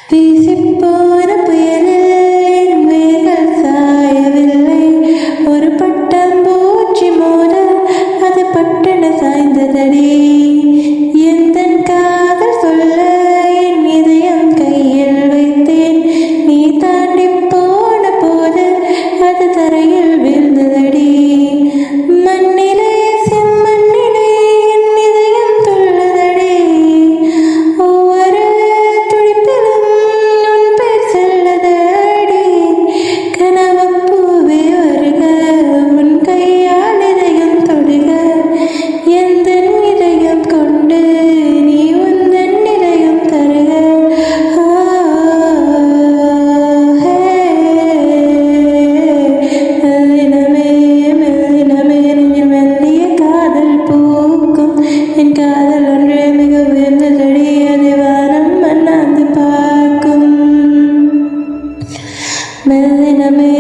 வீசிப்போன புயலில் என் வேர்கள் சாயவில்லை. ஒரு பட்டம் பூச்சி மோத அது பட்டென சாய்ந்ததடி. எந்தன் காதல் சொல்ல என் இதயம் கையில் வைத்தேன். நீ தாண்டி போன போது அது தரையில் வீழ்ந்ததடி. மண்ணிலே செம்மண்ணிலே என் இதயம் துள்ளுதடி. ஒவ்வொரு துடிப்பிலும் உன் பேர் செல்லதடி. கனவப்பூவே வருக, உன் கையால் இதயம் தொடுக. எந்தன் இதயம் கொண்டு நீ உந்தன் இதயம் தருக. மெல்லினமே மெல்லினமே நெஞ்சில் மெல்லிய காதல் பூக்கும். என் காதல் ஒன்றே மிக உயர்ந்ததடி. அதை வானம் அண்ணாந்து பார்க்கும். மெல்லினமே